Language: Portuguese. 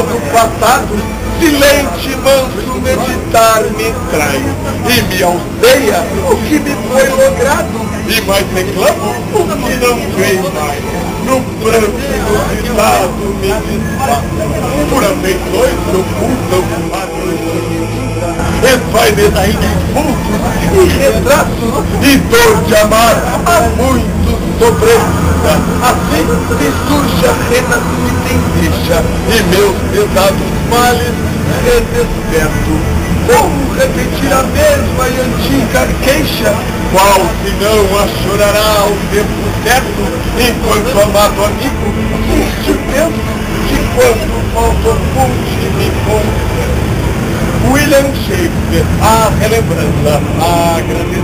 do passado, silente, manso, meditar me trai, e me alceia o que me foi logrado, e mais reclamo o que não veio mais. No pranto inusitado me desfaço, por afeições que ocultam a esvainecido vultos e retratos, e dor de amar a muitos sobrevida. Assim me surge a renascida endecha, e meus pesados males redesperto. Como repetir a mesma e antiga queixa? Qual se não a chorará ao tempo certo, enquanto amado amigo triste penso que quando falta fonte me conserto. William Shakespeare, a relembrança, a grandeza.